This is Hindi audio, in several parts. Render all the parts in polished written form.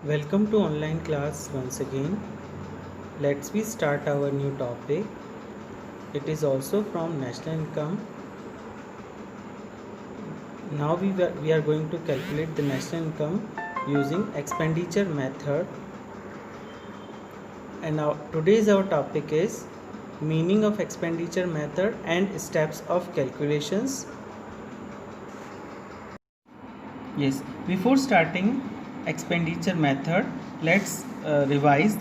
Welcome to online class once again. Let's we start our new topic. It is also from national income. Now we are going to calculate the national income using expenditure method. And now today's our topic is meaning of expenditure method and steps of calculations. Yes, before starting expenditure method, let's revise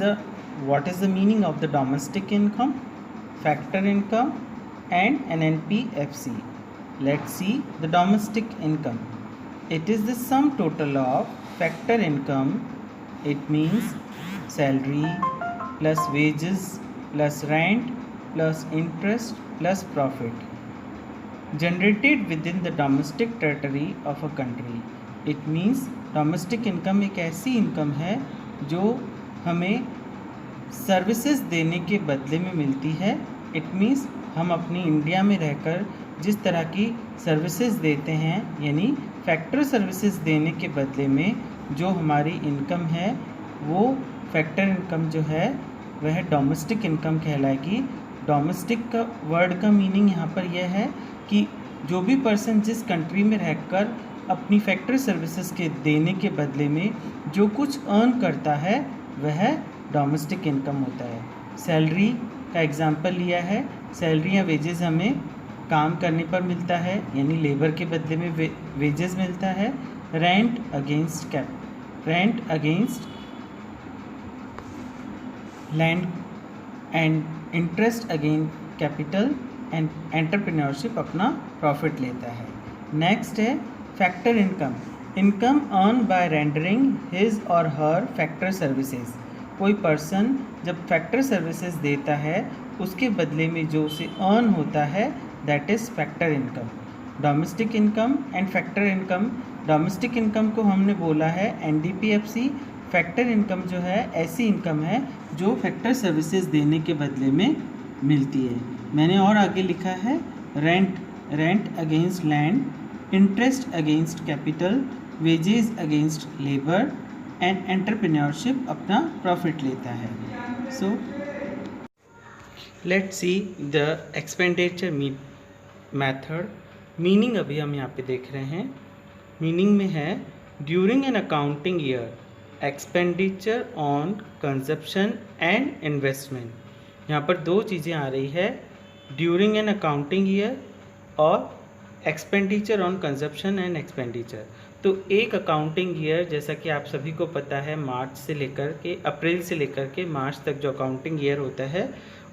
what is the meaning of the domestic income, factor income and NNPFC. Let's see the domestic income. It is the sum total of factor income. It means salary plus wages plus rent plus interest plus profit generated within the domestic territory of a country. It means domestic income एक ऐसी इनकम है जो हमें सर्विसेज देने के बदले में मिलती है। इट मीन्स हम अपनी इंडिया में रहकर जिस तरह की सर्विसेज देते हैं, यानी फैक्टर सर्विसेज देने के बदले में जो हमारी इनकम है वो फैक्टर इनकम जो है वह डोमेस्टिक इनकम कहलाएगी। डोमेस्टिक का वर्ड का मीनिंग यहाँ पर यह है कि जो भी पर्सन जिस कंट्री में रहकर अपनी फैक्टर सर्विसेज के देने के बदले में जो कुछ अर्न करता है वह डोमेस्टिक इनकम होता है। सैलरी का एग्जांपल लिया है। सैलरी या वेजेस हमें काम करने पर मिलता है, यानी लेबर के बदले में वेजेस मिलता है। Rent against land and interest again capital and entrepreneurship अपना प्रॉफिट लेता है। नेक्स्ट है factor income earn by rendering his और हर फैक्टर सर्विसेज। कोई पर्सन जब फैक्टर सर्विसेज देता है उसके बदले में जो उसे अर्न होता है that is factor income. Domestic income and factor income. Domestic income को हमने बोला है NDPFC। फैक्टर इनकम जो है ऐसी इनकम है जो फैक्टर सर्विसेज देने के बदले में मिलती है। मैंने और आगे लिखा है rent against land, interest against capital, wages against labour and entrepreneurship अपना प्रॉफिट लेता है। So let's see the expenditure method. Meaning अभी हम यहाँ पे देख रहे हैं। मीनिंग में है during an accounting year expenditure on consumption and investment. यहाँ पर दो चीज़ें आ रही है, ड्यूरिंग एन अकाउंटिंग ईयर और expenditure on consumption and expenditure. तो एक अकाउंटिंग ईयर, जैसा कि आप सभी को पता है, अप्रैल से लेकर के मार्च तक जो अकाउंटिंग ईयर होता है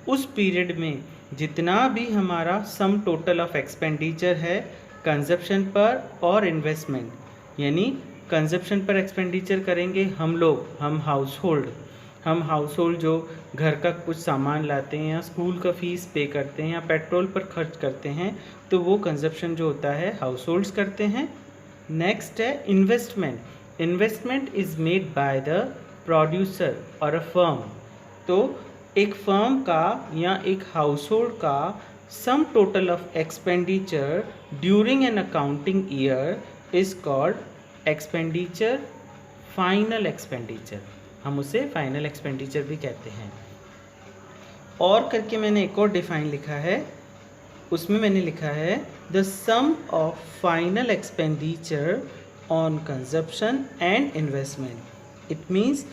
उस पीरियड में जितना भी हमारा सम टोटल ऑफ एक्सपेंडिचर है कंजप्शन पर और इन्वेस्टमेंट, यानी कंजप्शन पर एक्सपेंडिचर करेंगे हम हाउस होल्ड जो घर का कुछ सामान लाते हैं या स्कूल का फीस पे करते हैं या पेट्रोल पर खर्च करते हैं, तो वो कंजप्शन जो होता है हाउस होल्ड्स करते हैं। नेक्स्ट है investment is made by the producer और अ फर्म। तो एक फर्म का या एक हाउस होल्ड का sum total of expenditure during an accounting year is called expenditure, final expenditure. हम उसे फाइनल एक्सपेंडिचर भी कहते हैं। और करके मैंने एक और डिफाइन लिखा है, उसमें मैंने लिखा है the sum of final expenditure on consumption and investment. It means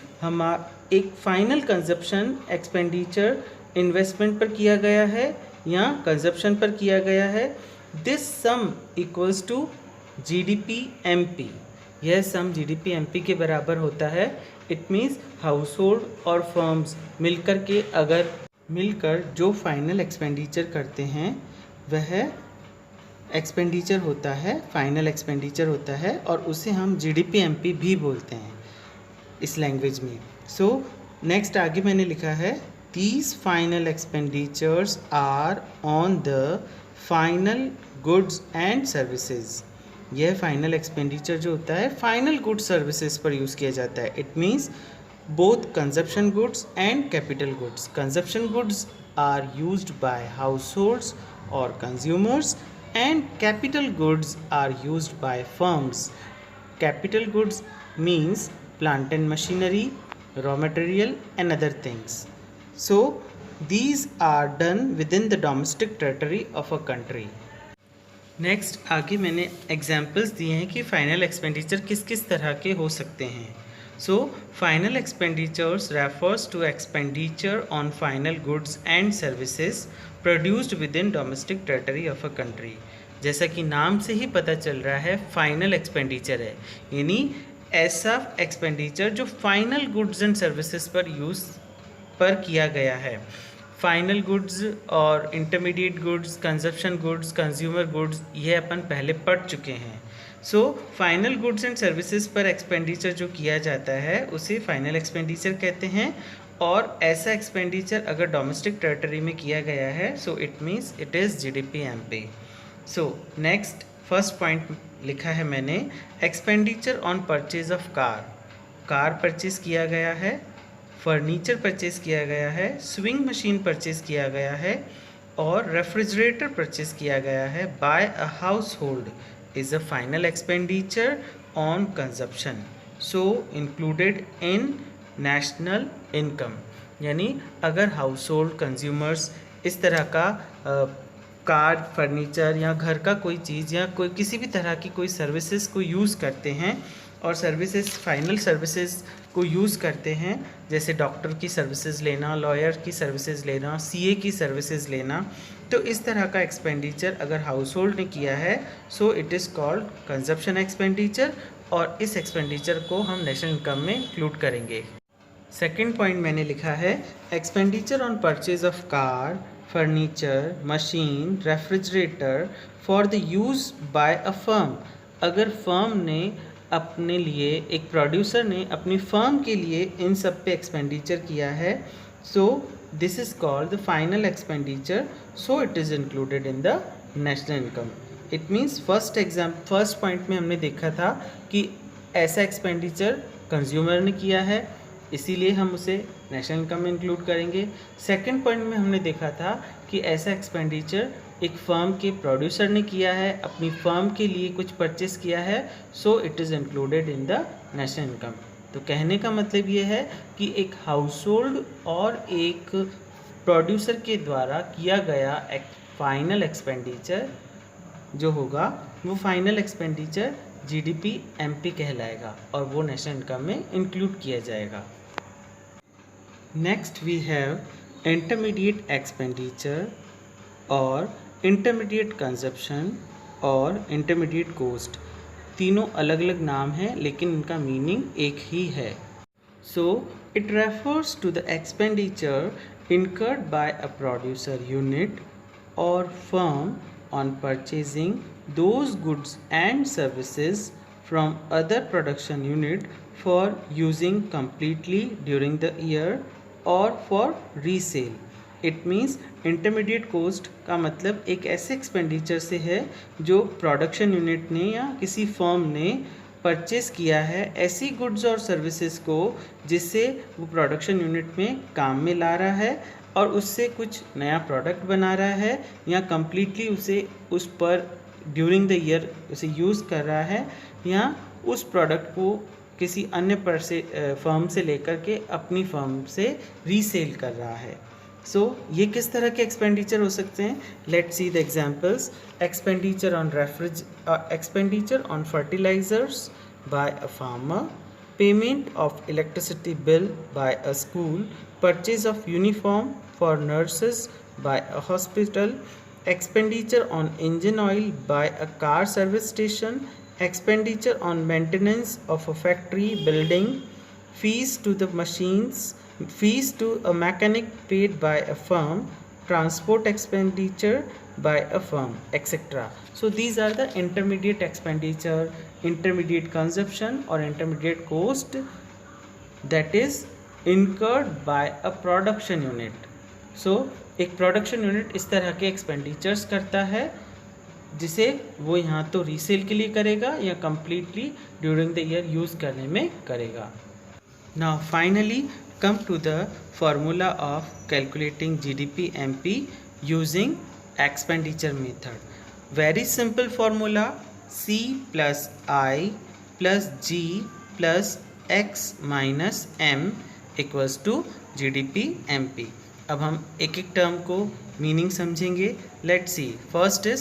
एक फाइनल कंजप्शन एक्सपेंडिचर इन्वेस्टमेंट पर किया गया है या कंजप्शन पर किया गया है। This sum equals to GDP MP। यह सम GDP MP के बराबर होता है। इट मीन्स हाउस होल्ड और फर्म्स मिलकर जो फाइनल एक्सपेंडिचर करते हैं वह एक्सपेंडिचर होता है, फाइनल एक्सपेंडिचर होता है, और उसे हम GDP MP भी बोलते हैं इस लैंग्वेज में। सो नेक्स्ट आगे मैंने लिखा है these final expenditures are on the final goods and services. यह फाइनल एक्सपेंडिचर जो होता है फाइनल गुड्स सर्विसेज पर यूज़ किया जाता है। It means both consumption goods and capital goods. Consumption goods are used by households or consumers and capital goods are used by firms. Capital goods means plant and machinery, raw material and other things. So these are done within the domestic territory of a country. Next आगे मैंने एग्जाम्पल्स दिए हैं कि फाइनल एक्सपेंडिचर किस किस तरह के हो सकते हैं. So final expenditures refers to expenditure on final goods and services produced within domestic territory of a country. जैसा कि नाम से ही पता चल रहा है फाइनल एक्सपेंडिचर है, यानी ऐसा एक्सपेंडिचर जो फाइनल गुड्स एंड सर्विसेज पर किया गया है. फाइनल गुड्स और intermediate goods, consumption goods, consumer goods, ये अपन पहले पढ़ चुके हैं. So final goods and services पर एक्सपेंडिचर जो किया जाता है उसे फाइनल एक्सपेंडिचर कहते हैं. और ऐसा एक्सपेंडिचर अगर डोमेस्टिक टेरिटरी में किया गया है so it means it is GDP-MP. So next first point लिखा है मैंने, expenditure on purchase of car purchase किया गया है, फर्नीचर परचेज किया गया है, स्विंग मशीन परचेज किया गया है और रेफ्रिजरेटर परचेज किया गया है by a household is a final expenditure on consumption, so included in national income. यानी अगर हाउस होल्ड कंज्यूमर्स इस तरह का कार, फर्नीचर या घर का कोई चीज़ या कोई किसी भी तरह की कोई सर्विसेज को यूज़ करते हैं और सर्विसेज फाइनल सर्विसेज को यूज़ करते हैं, जैसे डॉक्टर की सर्विसेज लेना, लॉयर की सर्विसेज लेना, CA की सर्विसेज लेना, तो इस तरह का एक्सपेंडिचर अगर हाउस होल्ड ने किया है so it is called consumption expenditure और इस एक्सपेंडिचर को हम नेशनल इनकम में इंक्लूड करेंगे. सेकेंड पॉइंट मैंने लिखा है, expenditure on purchase of car, furniture, machine, refrigerator for the use by a firm. अगर फर्म ने अपने लिए, एक प्रोड्यूसर ने अपनी फर्म के लिए इन सब पे एक्सपेंडिचर किया है, so this is called the final expenditure, so it is included in the national income. It means first point में हमने देखा था कि ऐसा एक्सपेंडिचर कंज्यूमर ने किया है, इसीलिए हम उसे नेशनल इनकम में इंक्लूड करेंगे. सेकंड पॉइंट में हमने देखा था कि ऐसा एक्सपेंडिचर एक फर्म के प्रोड्यूसर ने किया है, अपनी फर्म के लिए कुछ परचेस किया है, so it is included in the national income. तो कहने का मतलब ये है कि एक हाउस होल्ड और एक प्रोड्यूसर के द्वारा किया गया एक फाइनल एक्सपेंडिचर जो होगा वो फाइनल एक्सपेंडिचर GDP-MP कहलाएगा और वो नेशनल इनकम में इंक्लूड किया जाएगा. Next we have intermediate expenditure और इंटरमीडिएट कंजप्शन और इंटरमीडिएट कोस्ट. तीनों अलग अलग नाम हैं लेकिन इनका मीनिंग एक ही है. So it refers to the expenditure incurred by a producer unit or firm on purchasing those goods and services from other production unit for using completely during the year or for resale. It means intermediate cost का मतलब एक ऐसे एक्सपेंडिचर से है जो प्रोडक्शन यूनिट ने या किसी फर्म ने परचेस किया है ऐसी गुड्स और सर्विसेज को जिससे वो प्रोडक्शन यूनिट में काम में ला रहा है और उससे कुछ नया प्रोडक्ट बना रहा है या कम्प्लीटली उसे उस पर ड्यूरिंग द ईयर उसे यूज़ कर रहा है या उस प्रोडक्ट को किसी अन्य फर्म से लेकर के अपनी फर्म से रीसेल कर रहा है. सो ये किस तरह के एक्सपेंडिचर हो सकते हैं? Let's see the examples. Expenditure on fertilisers by a farmer, payment of electricity bill by a school, purchase of uniform for nurses by a hospital, expenditure on engine oil by a car service station, expenditure on maintenance of a factory building, fees to the machines, fees to a mechanic paid by a firm, transport expenditure by a firm, etc. So these are the intermediate expenditure, intermediate consumption or intermediate cost that is incurred by a production unit. So एक प्रोडक्शन यूनिट इस तरह के एक्सपेंडिचर्स करता है जिसे वो यहाँ तो रीसेल के लिए करेगा या completely during the year use करने में करेगा. Now finally come to the formula of calculating GDP-MP using expenditure method. Very simple formula, C + I + G + x minus m equals to GDP MP। अब हम एक एक टर्म को मीनिंग समझेंगे। Let's see, first is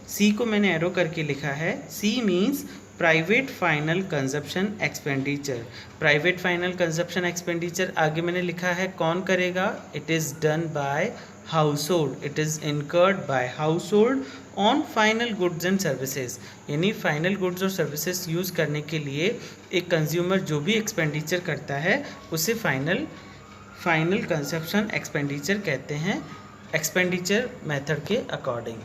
C को मैंने एरो करके लिखा है। C means private final consumption expenditure. Private final consumption expenditure आगे मैंने लिखा है कौन करेगा, it is done by household, it is incurred by household on final goods and services. यानी फाइनल गुड्स और सर्विसेज यूज़ करने के लिए एक कंज्यूमर जो भी एक्सपेंडिचर करता है उसे फाइनल कंजप्शन एक्सपेंडिचर कहते हैं, एक्सपेंडिचर मेथड के अकॉर्डिंग।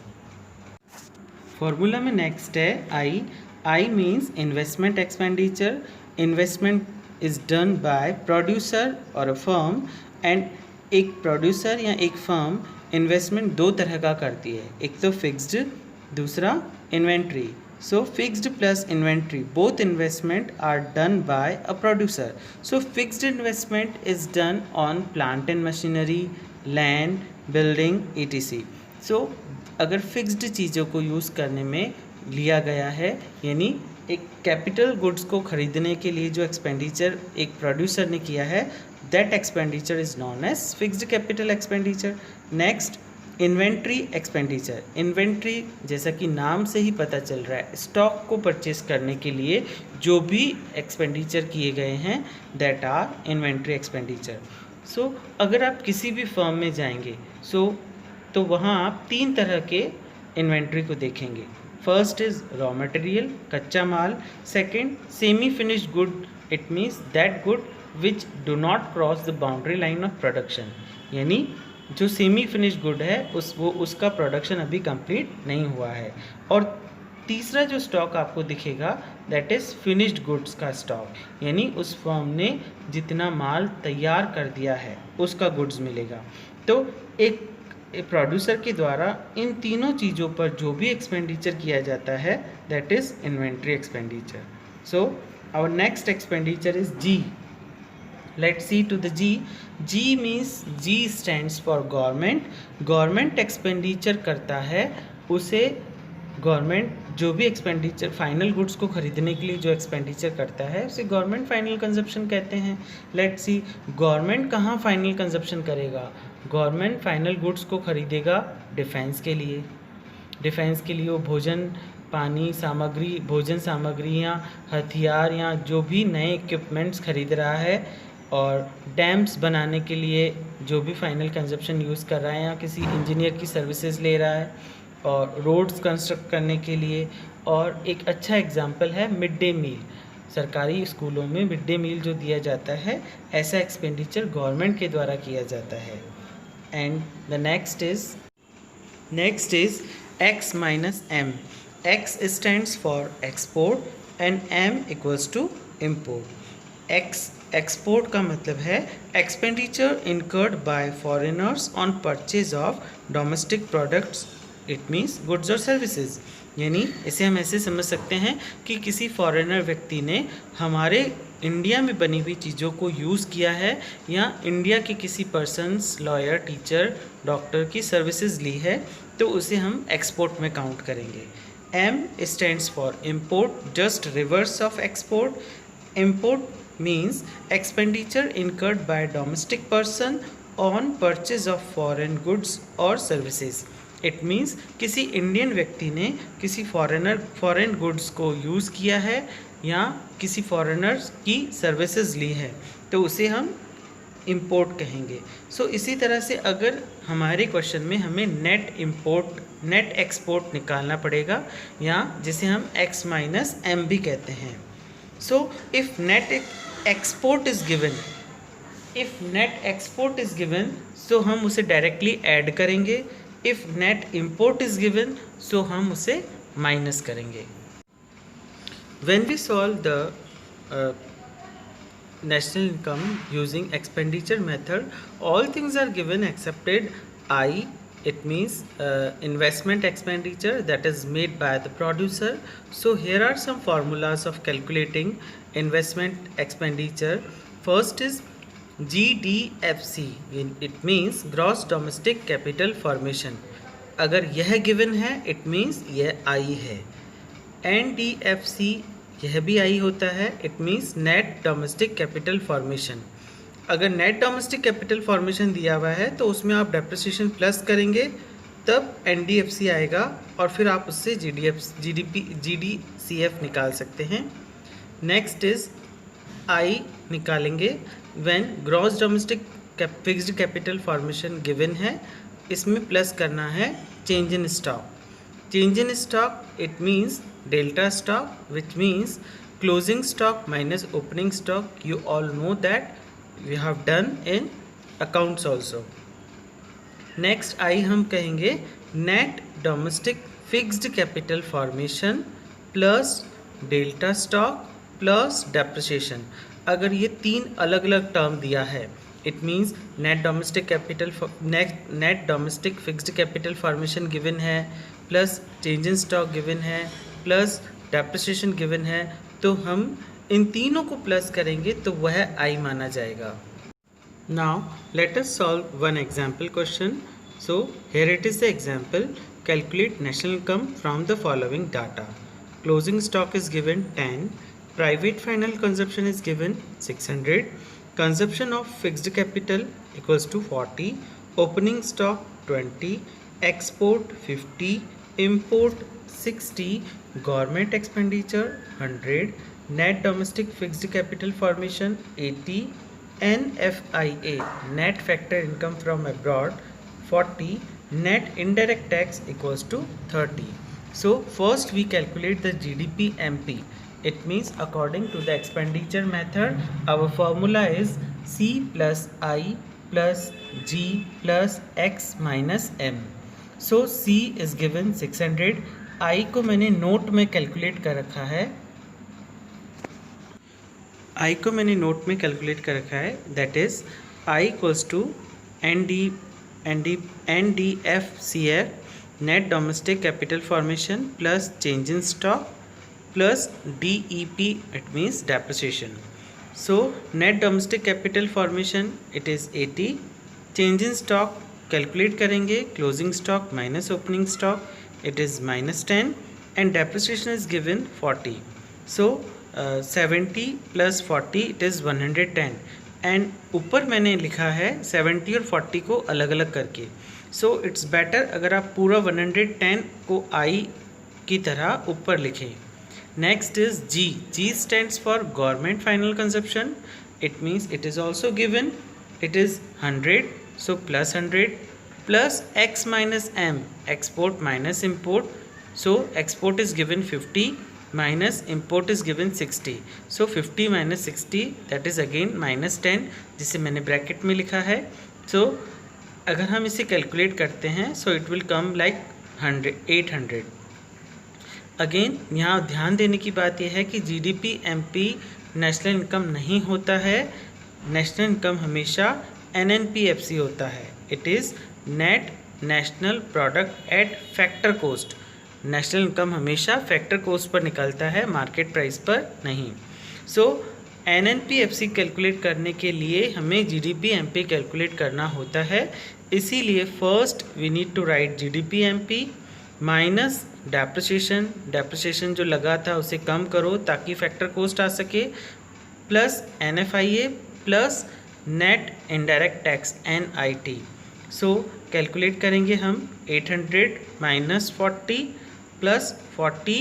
फॉर्मूला में नेक्स्ट है I means investment expenditure. Investment is done by producer और अ फर्म, एंड एक प्रोड्यूसर या एक फर्म इन्वेस्टमेंट दो तरह का करती है, एक तो फिक्स्ड, दूसरा inventory. So fixed plus inventory, both investment are done by a producer. So fixed investment is done on plant and machinery, land, building etc। सो अगर फिक्स्ड चीज़ों को यूज़ करने में लिया गया है, यानी एक कैपिटल गुड्स को खरीदने के लिए जो एक्सपेंडिचर एक प्रोड्यूसर ने किया है, that expenditure is known as fixed capital expenditure. Next, inventory expenditure. Inventory जैसा कि नाम से ही पता चल रहा है, स्टॉक को परचेस करने के लिए जो भी एक्सपेंडिचर किए गए हैं, दैट आर इन्वेंट्री एक्सपेंडिचर। सो अगर आप किसी भी फर्म में जाएंगे तो वहाँ आप तीन तरह के इन्वेंट्री को देखेंगे। फर्स्ट इज़ रॉ मटेरियल, कच्चा माल। Second, semi finished good, it means that good which do not cross the boundary line of production. यानी जो सेमी फिनिश्ड गुड है उसका प्रोडक्शन अभी कंप्लीट नहीं हुआ है। और तीसरा जो स्टॉक आपको दिखेगा दैट इज़ फिनिश्ड गुड्स का स्टॉक, यानी उस फर्म ने जितना माल तैयार कर दिया है उसका गुड्स मिलेगा। तो एक प्रोड्यूसर के द्वारा इन तीनों चीज़ों पर जो भी एक्सपेंडिचर किया जाता है that is inventory expenditure. So our next expenditure is G। Let's see to the G। G means G stands for government. Government expenditure करता है, उसे गवर्नमेंट जो भी एक्सपेंडिचर फाइनल गुड्स को खरीदने के लिए जो एक्सपेंडिचर करता है उसे गवर्नमेंट फाइनल कंजप्शन कहते हैं। लेट्स सी, गवर्नमेंट कहाँ फाइनल कंजप्शन करेगा, गवर्नमेंट फाइनल गुड्स को खरीदेगा डिफेंस के लिए। डिफेंस के लिए वो भोजन सामग्री या हथियार या जो भी नए इक्विपमेंट्स खरीद रहा है, और डैम्स बनाने के लिए जो भी फाइनल कंजप्शन यूज़ कर रहा है या किसी इंजीनियर की सर्विसेज ले रहा है, और रोड्स कंस्ट्रक्ट करने के लिए। और एक अच्छा एग्जांपल है मिड डे मील। सरकारी स्कूलों में मिड डे मील जो दिया जाता है, ऐसा एक्सपेंडिचर गवर्नमेंट के द्वारा किया जाता है। And the next is X minus M। X stands for export and M equals to import. Export का मतलब है expenditure incurred by foreigners on purchase of domestic products, it means goods और सर्विसेज। यानी इसे हम ऐसे समझ सकते हैं कि किसी फॉरेनर व्यक्ति ने हमारे इंडिया में बनी हुई चीज़ों को यूज़ किया है, या इंडिया के किसी पर्सन्स, लॉयर, टीचर, डॉक्टर की सर्विसेज ली है, तो उसे हम एक्सपोर्ट में काउंट करेंगे। M stands for import, just reverse of export. Import means expenditure incurred bye domestic person on purchase of foreign goods और सर्विसेज। इट मीन्स किसी इंडियन व्यक्ति ने किसी फॉरेन गुड्स को यूज़ किया है या किसी फॉरेनर्स की सर्विसेज ली है, तो उसे हम इंपोर्ट कहेंगे। सो इसी तरह से अगर हमारे क्वेश्चन में हमें नेट एक्सपोर्ट निकालना पड़ेगा, या जिसे हम X माइनस M भी कहते हैं। So if net export is given so हम उसे डायरेक्टली ऐड करेंगे। If net import is given so हम उसे माइनस करेंगे। When we solve the national income using expenditure method, all things are given excepted I. It means investment expenditure that is made by the producer. So here are some formulas of calculating investment expenditure. First is GDFC. It means gross domestic capital formation. अगर यह given है it means यह I है। NDFC यह भी आई होता है, it means net domestic capital formation. अगर नेट डोमेस्टिक कैपिटल फॉर्मेशन दिया हुआ है तो उसमें आप डेप्रिसिएशन प्लस करेंगे तब NDFC आएगा और फिर आप उससे GDCF निकाल सकते हैं। नेक्स्ट इज आई निकालेंगे when gross domestic fixed capital formation given है, इसमें प्लस करना है change in stock. Change in stock it means delta stock which means closing stock minus opening stock. You all know that we have done in accounts also. Next I हम कहेंगे net domestic fixed capital formation plus delta stock plus depreciation. अगर ये तीन अलग अलग टर्म दिया है, it means net domestic fixed capital formation given है plus change in stock given है प्लस डेप्रिसिएशन गिवन है, तो हम इन तीनों को प्लस करेंगे तो वह आई माना जाएगा। Now let us solve one example question. So here it is the example. Calculate national income from the following data. Closing stock is given 10. Private final consumption is given 600. Consumption of fixed capital equals to 40. Opening stock 20. Export 50. Import 60. Government expenditure 100. Net domestic fixed capital formation 80. NFIA net factor income from abroad 40. Net indirect tax equals to 30. So first we calculate the GDP-MP. It means according to the expenditure method our formula is C plus I plus G plus X minus M. So C is given 600. I को मैंने नोट में कैलकुलेट कर रखा है, आई को मैंने नोट में कैलकुलेट कर रखा है, that is I equals to NDFCF net domestic capital formation plus change in stock plus DEP it means depreciation. So net domestic capital formation it is 80, change in stock calculate करेंगे closing stock minus opening stock it is -10 and depreciation is given 40. So 70 plus 40 it is 110 and ऊपर मैंने लिखा है 70 और 40 को अलग अलग करके। सो इट्स बेटर अगर आप पूरा 110 को आई की तरह ऊपर लिखें। Next is G stands for government final consumption, it means it is also given, it is 100, so plus 100 plus X minus M export minus import, so export is given 50 minus import is given 60. So 50 minus 60 that is again -10 जिसे मैंने ब्रैकेट में लिखा है। So अगर हम इसे कैलकुलेट करते हैं so it will come like 800. Again यहाँ ध्यान देने की बात यह है कि GDP-MP नेशनल इनकम नहीं होता है, नेशनल इनकम हमेशा NNPFC होता है, it is net national product at factor cost. National income हमेशा फैक्टर कॉस्ट पर निकलता है, मार्केट प्राइस पर नहीं। सो NNPFC कैलकुलेट करने के लिए हमें GDP-MP कैलकुलेट करना होता है, इसीलिए first we need to write GDP-MP minus depreciation जो लगा था उसे कम करो ताकि फैक्टर कॉस्ट आ सके, plus NFIA plus net indirect tax NIT। सो कैलकुलेट करेंगे हम 800 minus 40 plus 40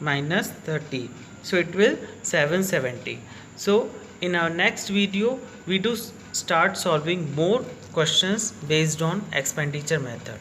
minus 30, so it will 770. So in our next video we do start solving more questions based on expenditure method.